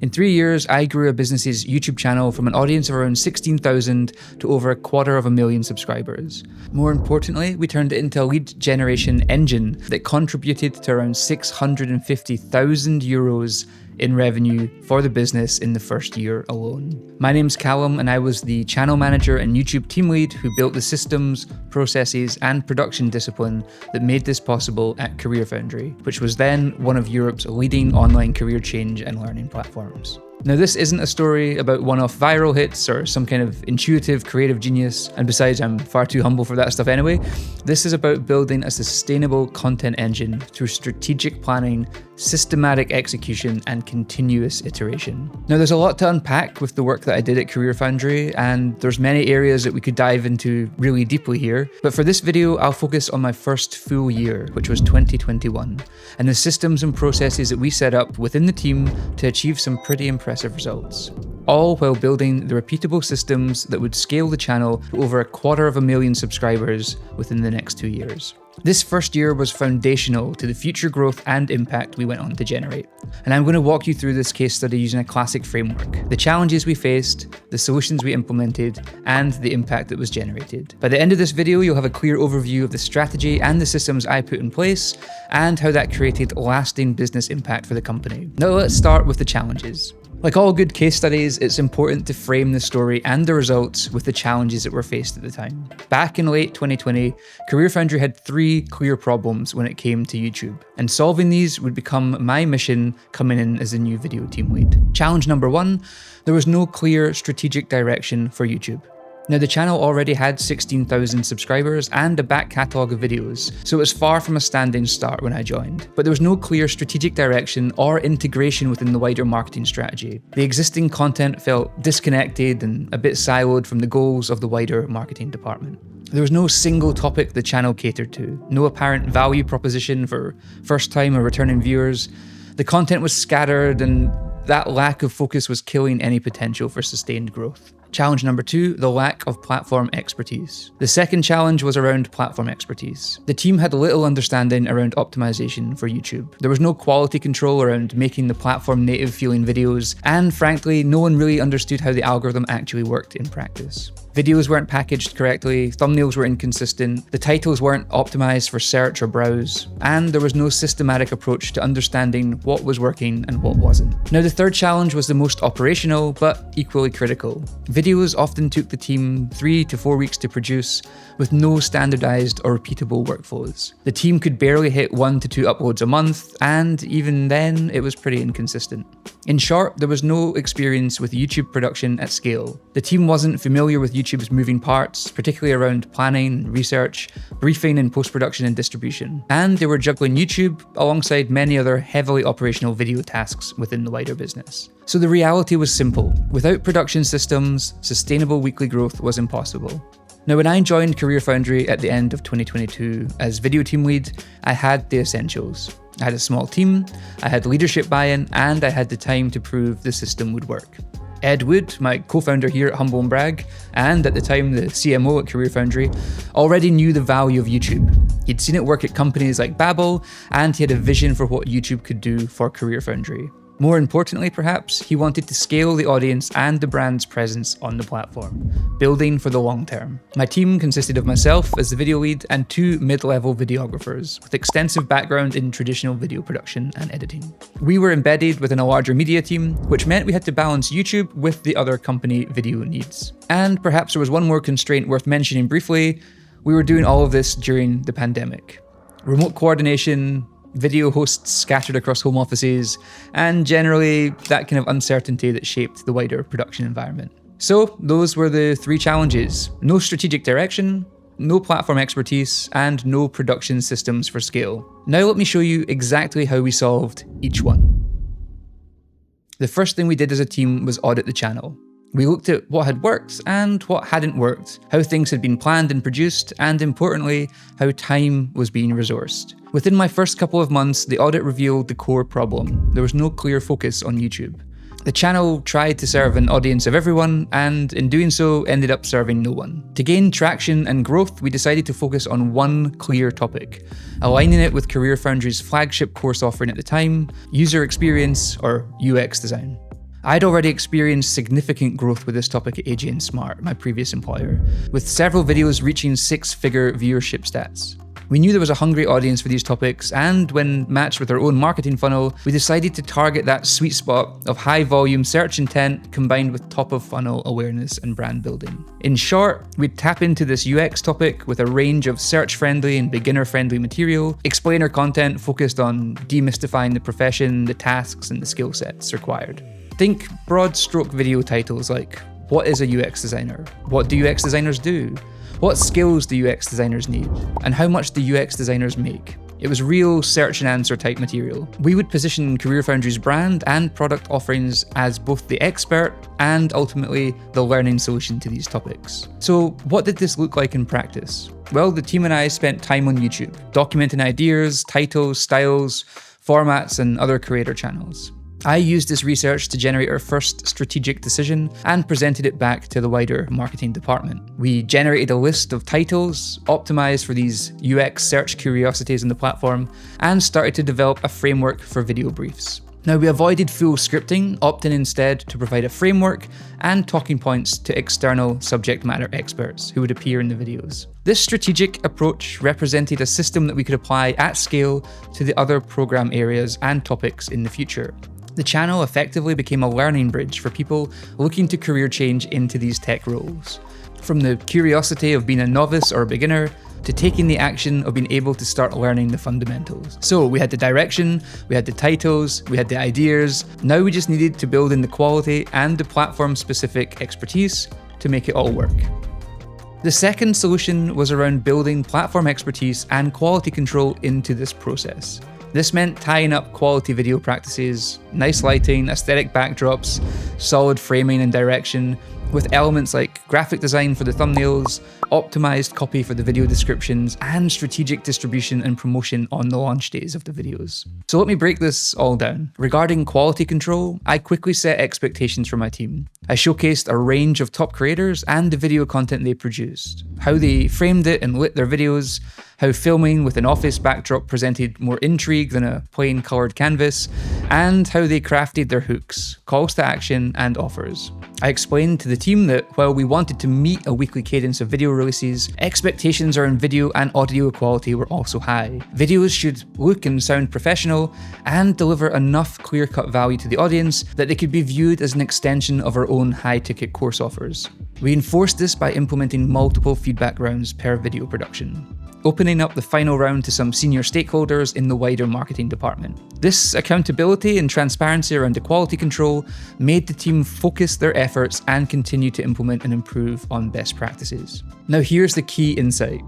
In 3 years, I grew a business's YouTube channel from an audience of around 16,000 to over 250,000 subscribers. More importantly, we turned it into a lead generation engine that contributed to around €650,000 in revenue for the business in the first year alone. My name's Calum, and I was the channel manager and YouTube team lead who built the systems, processes, and production discipline that made this possible at CareerFoundry, which was then one of Europe's leading online career change and learning platforms. Now, this isn't a story about one-off viral hits or some kind of intuitive creative genius, and besides, I'm far too humble for that stuff anyway. This is about building a sustainable content engine through strategic planning, systematic execution, and continuous iteration. Now, there's a lot to unpack with the work that I did at CareerFoundry, and there's many areas that we could dive into really deeply here, but for this video, I'll focus on my first full year, which was 2021, and the systems and processes that we set up within the team to achieve some pretty impressive results, all while building the repeatable systems that would scale the channel to over 250,000 subscribers within the next 2 years. This first year was foundational to the future growth and impact we went on to generate. And I'm going to walk you through this case study using a classic framework: the challenges we faced, the solutions we implemented, and the impact that was generated. By the end of this video, you'll have a clear overview of the strategy and the systems I put in place, and how that created lasting business impact for the company. Now let's start with the challenges. Like all good case studies, it's important to frame the story and the results with the challenges that were faced at the time. Back in late 2020, CareerFoundry had 3 clear problems when it came to YouTube, and solving these would become my mission coming in as the new video team lead. Challenge number 1, there was no clear strategic direction for YouTube. Now, the channel already had 16,000 subscribers and a back catalogue of videos, so it was far from a standing start when I joined. But there was no clear strategic direction or integration within the wider marketing strategy. The existing content felt disconnected and a bit siloed from the goals of the wider marketing department. There was no single topic the channel catered to, no apparent value proposition for first-time or returning viewers. The content was scattered, and that lack of focus was killing any potential for sustained growth. Challenge number 2, the lack of platform expertise. The second challenge was around platform expertise. The team had little understanding around optimization for YouTube. There was no quality control around making the platform native feeling videos, and frankly, no one really understood how the algorithm actually worked in practice. Videos weren't packaged correctly, thumbnails were inconsistent, the titles weren't optimized for search or browse, and there was no systematic approach to understanding what was working and what wasn't. Now, the third challenge was the most operational, but equally critical. Videos often took the team 3 to 4 weeks to produce, with no standardized or repeatable workflows. The team could barely hit 1 to 2 uploads a month, and even then, it was pretty inconsistent. In short, there was no experience with YouTube production at scale. The team wasn't familiar with YouTube's moving parts, particularly around planning, research, briefing, and post-production and distribution. And they were juggling YouTube alongside many other heavily operational video tasks within the wider business. So the reality was simple: without production systems, sustainable weekly growth was impossible. Now, when I joined CareerFoundry at the end of 2022 as video team lead, I had the essentials. I had a small team, I had leadership buy-in, and I had the time to prove the system would work. Ed Wood, my co-founder here at Humble&Brag, and at the time the CMO at CareerFoundry, already knew the value of YouTube. He'd seen it work at companies like Babbel, and he had a vision for what YouTube could do for CareerFoundry. More importantly, perhaps, he wanted to scale the audience and the brand's presence on the platform, building for the long term. My team consisted of myself as the video lead and 2 mid-level videographers with extensive background in traditional video production and editing. We were embedded within a larger media team, which meant we had to balance YouTube with the other company video needs. And perhaps there was one more constraint worth mentioning briefly: we were doing all of this during the pandemic. Remote coordination, video hosts scattered across home offices, and generally that kind of uncertainty that shaped the wider production environment. So those were the 3 challenges: no strategic direction, no platform expertise, and no production systems for scale. Now let me show you exactly how we solved each one. The first thing we did as a team was audit the channel. We looked at what had worked and what hadn't worked, how things had been planned and produced, and importantly, how time was being resourced. Within my first couple of months, the audit revealed the core problem. There was no clear focus on YouTube. The channel tried to serve an audience of everyone, and in doing so, ended up serving no one. To gain traction and growth, we decided to focus on one clear topic, aligning it with CareerFoundry's flagship course offering at the time: user experience, or UX design. I'd already experienced significant growth with this topic at AJ & Smart, my previous employer, with several videos reaching 6-figure viewership stats. We knew there was a hungry audience for these topics, and when matched with our own marketing funnel, we decided to target that sweet spot of high volume search intent combined with top of funnel awareness and brand building. In short, we'd tap into this UX topic with a range of search friendly and beginner friendly material, explain our content focused on demystifying the profession, the tasks, and the skill sets required. Think broad stroke video titles like, what is a UX designer? What do UX designers do? What skills do UX designers need? And how much do UX designers make? It was real search and answer type material. We would position CareerFoundry's brand and product offerings as both the expert and ultimately the learning solution to these topics. So what did this look like in practice? Well, the team and I spent time on YouTube, documenting ideas, titles, styles, formats, and other creator channels. I used this research to generate our first strategic decision and presented it back to the wider marketing department. We generated a list of titles, optimized for these UX search curiosities in the platform, and started to develop a framework for video briefs. Now, we avoided full scripting, opting instead to provide a framework and talking points to external subject matter experts who would appear in the videos. This strategic approach represented a system that we could apply at scale to the other program areas and topics in the future. The channel effectively became a learning bridge for people looking to career change into these tech roles. From the curiosity of being a novice or a beginner, to taking the action of being able to start learning the fundamentals. So we had the direction, we had the titles, we had the ideas. Now we just needed to build in the quality and the platform-specific expertise to make it all work. The second solution was around building platform expertise and quality control into this process. This meant tying up quality video practices, nice lighting, aesthetic backdrops, solid framing and direction, with elements like graphic design for the thumbnails, optimized copy for the video descriptions, and strategic distribution and promotion on the launch days of the videos. So let me break this all down. Regarding quality control, I quickly set expectations for my team. I showcased a range of top creators and the video content they produced, how they framed it and lit their videos, how filming with an office backdrop presented more intrigue than a plain coloured canvas, and how they crafted their hooks, calls to action, and offers. I explained to the team that while we wanted to meet a weekly cadence of video releases, expectations around video and audio quality were also high. Videos should look and sound professional and deliver enough clear-cut value to the audience that they could be viewed as an extension of our own high-ticket course offers. We enforced this by implementing multiple feedback rounds per video production, opening up the final round to some senior stakeholders in the wider marketing department. This accountability and transparency around the quality control made the team focus their efforts and continue to implement and improve on best practices. Now here's the key insight.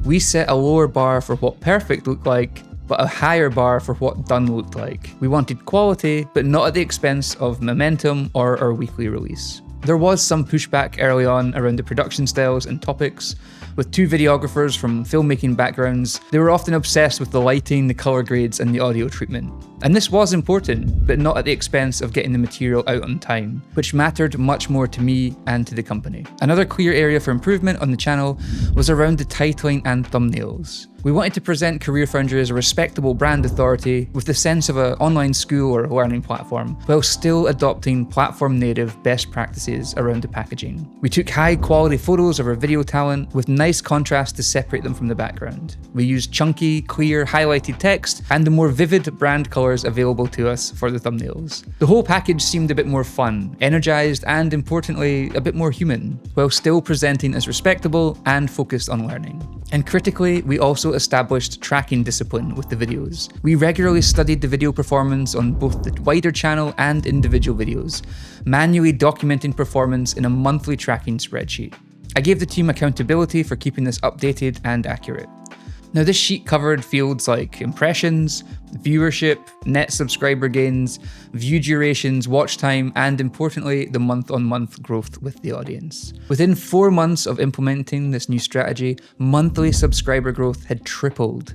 We set a lower bar for what perfect looked like, but a higher bar for what done looked like. We wanted quality, but not at the expense of momentum or our weekly release. There was some pushback early on around the production styles and topics. With two videographers from filmmaking backgrounds, they were often obsessed with the lighting, the color grades, and the audio treatment. And this was important, but not at the expense of getting the material out on time, which mattered much more to me and to the company. Another clear area for improvement on the channel was around the titling and thumbnails. We wanted to present CareerFoundry as a respectable brand authority with the sense of an online school or learning platform, while still adopting platform-native best practices around the packaging. We took high-quality photos of our video talent with nice contrast to separate them from the background. We used chunky, clear, highlighted text and the more vivid brand colors available to us for the thumbnails. The whole package seemed a bit more fun, energized, and importantly, a bit more human, while still presenting as respectable and focused on learning. And critically, we also established tracking discipline with the videos. We regularly studied the video performance on both the wider channel and individual videos, manually documenting performance in a monthly tracking spreadsheet. I gave the team accountability for keeping this updated and accurate. Now, this sheet covered fields like impressions, viewership, net subscriber gains, view durations, watch time, and importantly, the month-on-month growth with the audience. Within 4 months of implementing this new strategy, monthly subscriber growth had tripled.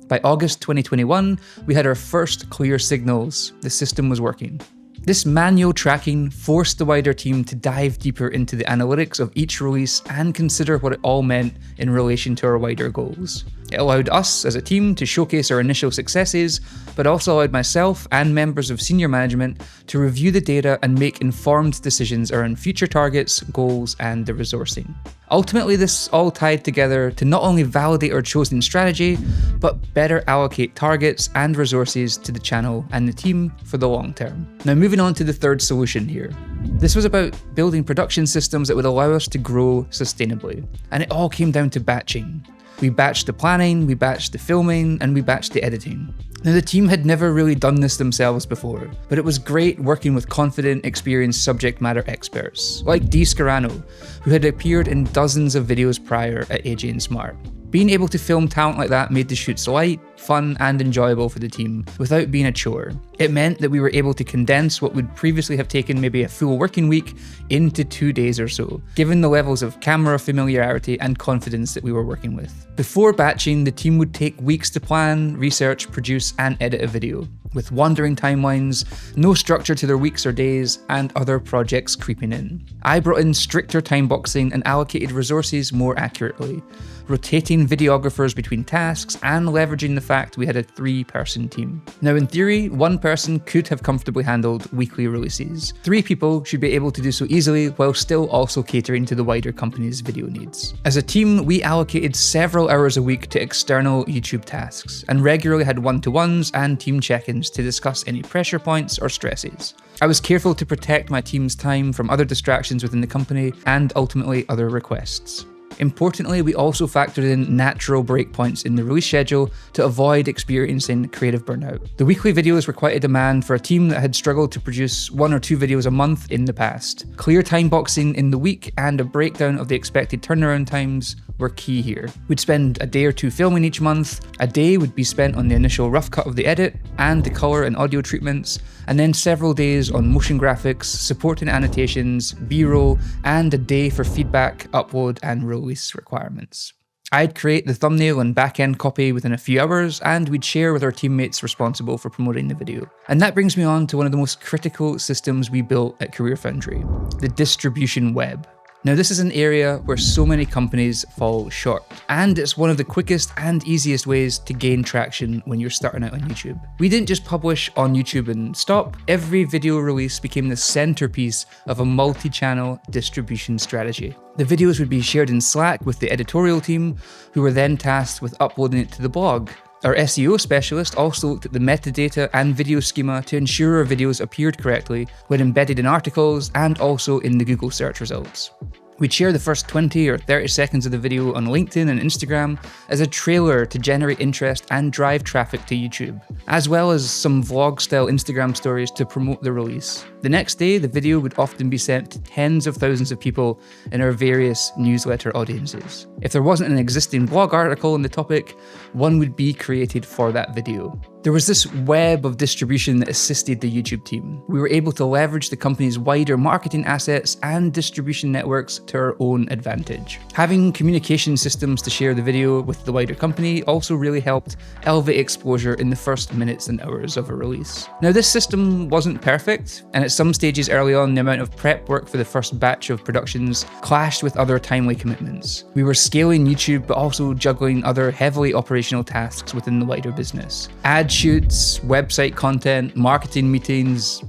By August 2021, we had our first clear signals the system was working. This manual tracking forced the wider team to dive deeper into the analytics of each release and consider what it all meant in relation to our wider goals. It allowed us as a team to showcase our initial successes, but also allowed myself and members of senior management to review the data and make informed decisions around future targets, goals, and the resourcing. Ultimately, this all tied together to not only validate our chosen strategy, but better allocate targets and resources to the channel and the team for the long term. Now, moving on to the third solution here. This was about building production systems that would allow us to grow sustainably. And it all came down to batching. We batched the planning, we batched the filming, and we batched the editing. Now, the team had never really done this themselves before, but it was great working with confident, experienced subject matter experts, like Dee Scarano, who had appeared in dozens of videos prior at AJ and Smart. Being able to film talent like that made the shoots light, fun, and enjoyable for the team without being a chore. It meant that we were able to condense what would previously have taken maybe a full working week into 2 days or so, given the levels of camera familiarity and confidence that we were working with. Before batching, the team would take weeks to plan, research, produce, and edit a video, with wandering timelines, no structure to their weeks or days, and other projects creeping in. I brought in stricter time boxing and allocated resources more accurately, rotating videographers between tasks and leveraging the fact we had a 3-person team. Now, in theory, 1 person could have comfortably handled weekly releases. 3 people should be able to do so easily while still also catering to the wider company's video needs. As a team, we allocated several hours a week to external YouTube tasks and regularly had one-to-ones and team check-ins to discuss any pressure points or stresses. I was careful to protect my team's time from other distractions within the company and ultimately other requests. Importantly, we also factored in natural breakpoints in the release schedule to avoid experiencing creative burnout. The weekly videos were quite a demand for a team that had struggled to produce 1 or 2 videos a month in the past. Clear time boxing in the week and a breakdown of the expected turnaround times were key here. We'd spend a day or 2 filming each month, a day would be spent on the initial rough cut of the edit and the colour and audio treatments, and then several days on motion graphics, supporting annotations, B-roll, and a day for feedback, upload, and release requirements. I'd create the thumbnail and back-end copy within a few hours, and we'd share with our teammates responsible for promoting the video. And that brings me on to one of the most critical systems we built at CareerFoundry, the distribution web. Now, this is an area where so many companies fall short, and it's one of the quickest and easiest ways to gain traction when you're starting out on YouTube. We didn't just publish on YouTube and stop. Every video release became the centerpiece of a multi-channel distribution strategy. The videos would be shared in Slack with the editorial team, who were then tasked with uploading it to the blog. Our SEO specialist also looked at the metadata and video schema to ensure our videos appeared correctly when embedded in articles and also in the Google search results. We'd share the first 20 or 30 seconds of the video on LinkedIn and Instagram as a trailer to generate interest and drive traffic to YouTube, as well as some vlog-style Instagram stories to promote the release. The next day, the video would often be sent to tens of thousands of people in our various newsletter audiences. If there wasn't an existing blog article on the topic, one would be created for that video. There was this web of distribution that assisted the YouTube team. We were able to leverage the company's wider marketing assets and distribution networks to our own advantage. Having communication systems to share the video with the wider company also really helped elevate exposure in the first minutes and hours of a release. Now, this system wasn't perfect, and at some stages early on, the amount of prep work for the first batch of productions clashed with other timely commitments. We were scaling YouTube, but also juggling other heavily operational tasks within the wider business. Ad shoots, website content, marketing meetings,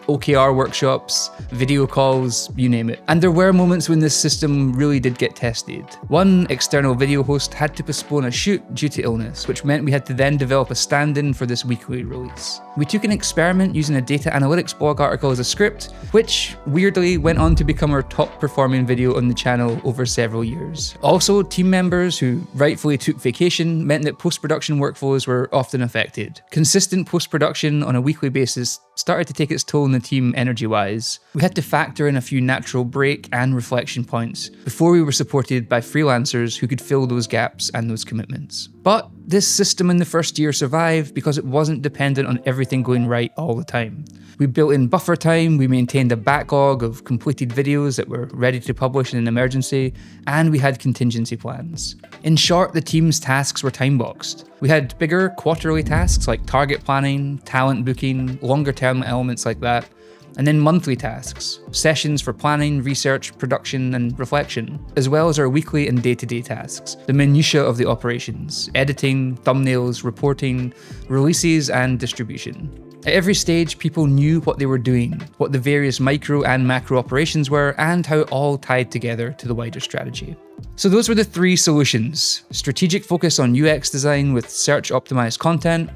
OKR workshops, video calls, you name it. And there were moments when this system really did get tested. One external video host had to postpone a shoot due to illness, which meant we had to then develop a stand-in for this weekly release. We took an experiment using a data analytics blog article as a script, which weirdly went on to become our top performing video on the channel over several years. Also, team members who rightfully took vacation meant that post-production workflows were often affected. Consistent post-production on a weekly basis started to take its toll on the team energy-wise. We had to factor in a few natural break and reflection points before we were supported by freelancers who could fill those gaps and those commitments. But this system in the first year survived because it wasn't dependent on everything going right all the time. We built in buffer time, we maintained a backlog of completed videos that were ready to publish in an emergency, and we had contingency plans. In short, the team's tasks were time-boxed. We had bigger quarterly tasks like target planning, talent booking, longer-term elements like that, And then monthly tasks, sessions for planning, research, production, and reflection, as well as our weekly and day-to-day tasks, the minutiae of the operations, editing, thumbnails, reporting, releases, and distribution. At every stage, people knew what they were doing, what the various micro and macro operations were, and how it all tied together to the wider strategy. So those were the three solutions: strategic focus on UX design with search-optimized content,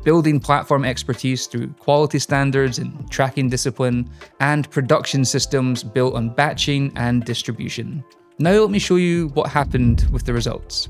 building platform expertise through quality standards and tracking discipline, and production systems built on batching and distribution. Now let me show you what happened with the results.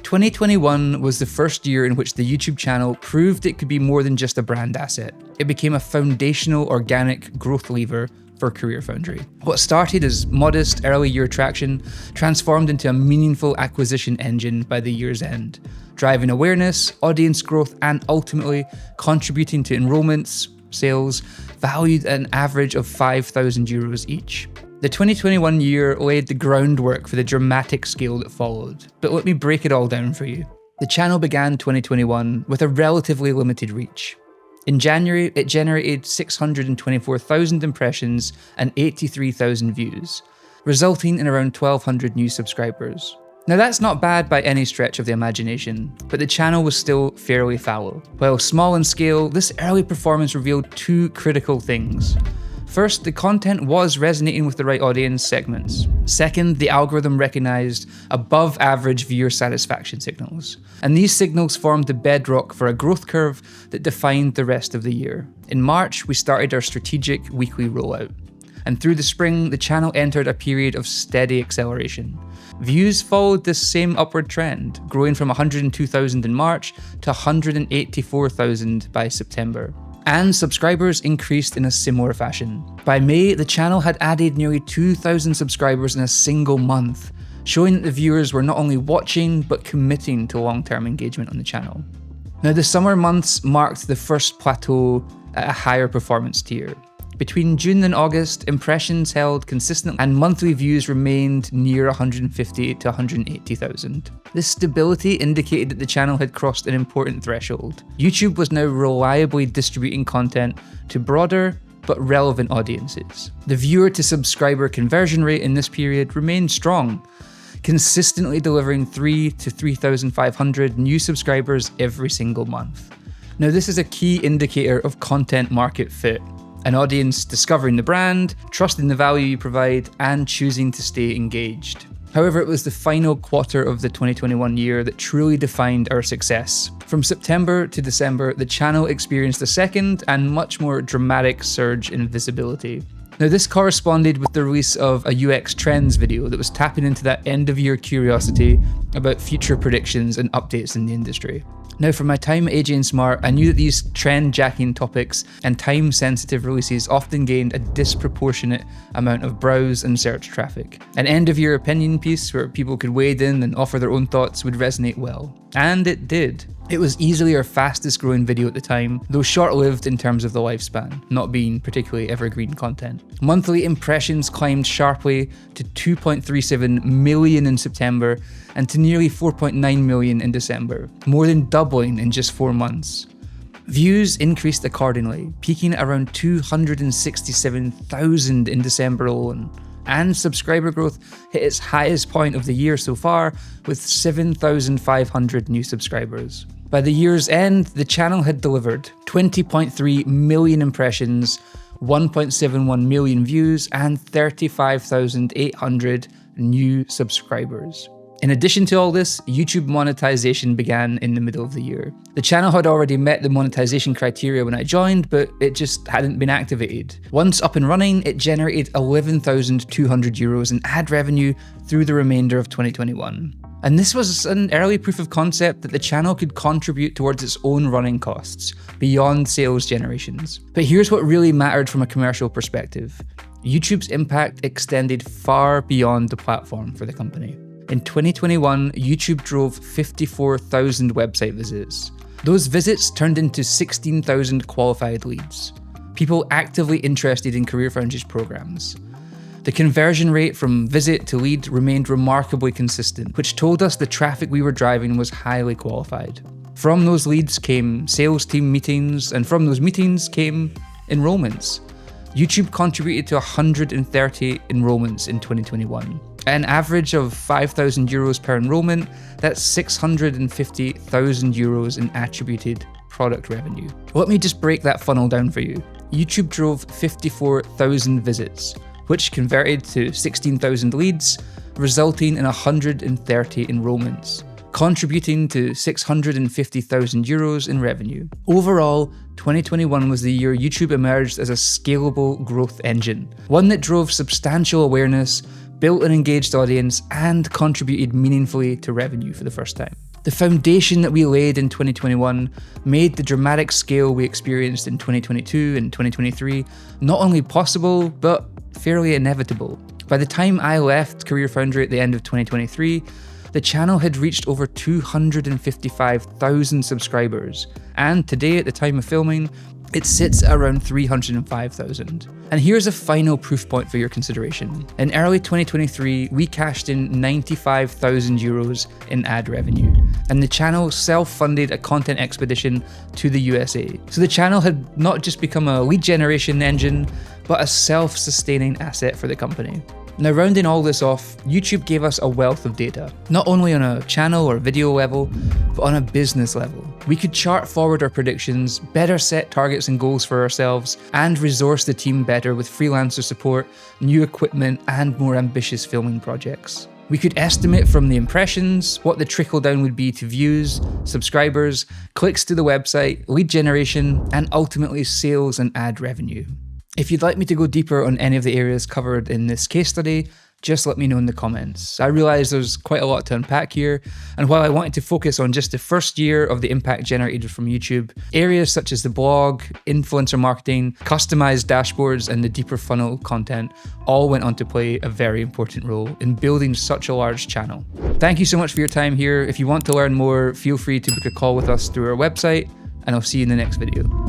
2021 was the first year in which the YouTube channel proved it could be more than just a brand asset. It became a foundational organic growth lever for CareerFoundry. What started as modest early year traction transformed into a meaningful acquisition engine by the year's end, driving awareness, audience growth, and ultimately contributing to enrollments, sales, valued at an average of €5,000 each. The 2021 year laid the groundwork for the dramatic scale that followed, but let me break it all down for you. The channel began 2021 with a relatively limited reach. In January, it generated 624,000 impressions and 83,000 views, resulting in around 1,200 new subscribers. Now that's not bad by any stretch of the imagination, but the channel was still fairly fallow. While small in scale, this early performance revealed two critical things. First, the content was resonating with the right audience segments. Second, the algorithm recognized above average viewer satisfaction signals. And these signals formed the bedrock for a growth curve that defined the rest of the year. In March, we started our strategic weekly rollout. And through the spring, the channel entered a period of steady acceleration. Views followed this same upward trend, growing from 102,000 in March to 184,000 by September. And subscribers increased in a similar fashion. By May, the channel had added nearly 2,000 subscribers in a single month, showing that the viewers were not only watching, but committing to long-term engagement on the channel. Now, the summer months marked the first plateau at a higher performance tier. Between June and August, impressions held consistent and monthly views remained near 150 to 180,000. This stability indicated that the channel had crossed an important threshold. YouTube was now reliably distributing content to broader but relevant audiences. The viewer to subscriber conversion rate in this period remained strong, consistently delivering 3,000 to 3,500 new subscribers every single month. Now, this is a key indicator of content market fit. An audience discovering the brand, trusting the value you provide, and choosing to stay engaged. However, it was the final quarter of the 2021 year that truly defined our success. From September to December, the channel experienced a second and much more dramatic surge in visibility. Now, this corresponded with the release of a UX trends video that was tapping into that end-of-year curiosity about future predictions and updates in the industry. Now, from my time at AJ and Smart, I knew that these trend-jacking topics and time-sensitive releases often gained a disproportionate amount of browse and search traffic. An end-of-year opinion piece where people could wade in and offer their own thoughts would resonate well. And it did. It was easily our fastest growing video at the time, though short-lived in terms of the lifespan, not being particularly evergreen content. Monthly impressions climbed sharply to 2.37 million in September and to nearly 4.9 million in December, more than doubling in just 4 months. Views increased accordingly, peaking at around 267,000 in December alone. And subscriber growth hit its highest point of the year so far, with 7,500 new subscribers. By the year's end, the channel had delivered 20.3 million impressions, 1.71 million views, and 35,800 new subscribers. In addition to all this, YouTube monetization began in the middle of the year. The channel had already met the monetization criteria when I joined, but it just hadn't been activated. Once up and running, it generated €11,200 in ad revenue through the remainder of 2021. And this was an early proof of concept that the channel could contribute towards its own running costs, beyond sales generations. But here's what really mattered from a commercial perspective. YouTube's impact extended far beyond the platform for the company. In 2021, YouTube drove 54,000 website visits. Those visits turned into 16,000 qualified leads, people actively interested in CareerFoundry's programs. The conversion rate from visit to lead remained remarkably consistent, which told us the traffic we were driving was highly qualified. From those leads came sales team meetings, and from those meetings came enrollments. YouTube contributed to 130 enrollments in 2021. At an average of €5,000 per enrollment, that's €650,000 in attributed product revenue. Let me just break that funnel down for you. YouTube drove 54,000 visits, which converted to 16,000 leads, resulting in 130 enrollments, contributing to €650,000 in revenue. Overall, 2021 was the year YouTube emerged as a scalable growth engine, one that drove substantial awareness, built an engaged audience, and contributed meaningfully to revenue for the first time. The foundation that we laid in 2021 made the dramatic scale we experienced in 2022 and 2023 not only possible, but fairly inevitable. By the time I left CareerFoundry at the end of 2023, the channel had reached over 255,000 subscribers, and today, at the time of filming, it sits at around 305,000. And here's a final proof point for your consideration. In early 2023, we cashed in €95,000 in ad revenue, and the channel self-funded a content expedition to the USA. So the channel had not just become a lead generation engine, but a self-sustaining asset for the company. Now, rounding all this off, YouTube gave us a wealth of data, not only on a channel or video level, but on a business level. We could chart forward our predictions, better set targets and goals for ourselves, and resource the team better with freelancer support, new equipment, and more ambitious filming projects. We could estimate from the impressions what the trickle down would be to views, subscribers, clicks to the website, lead generation, and ultimately sales and ad revenue. If you'd like me to go deeper on any of the areas covered in this case study, just let me know in the comments. I realize there's quite a lot to unpack here, and while I wanted to focus on just the first year of the impact generated from YouTube, areas such as the blog, influencer marketing, customized dashboards, and the deeper funnel content all went on to play a very important role in building such a large channel. Thank you so much for your time here. If you want to learn more, feel free to book a call with us through our website, and I'll see you in the next video.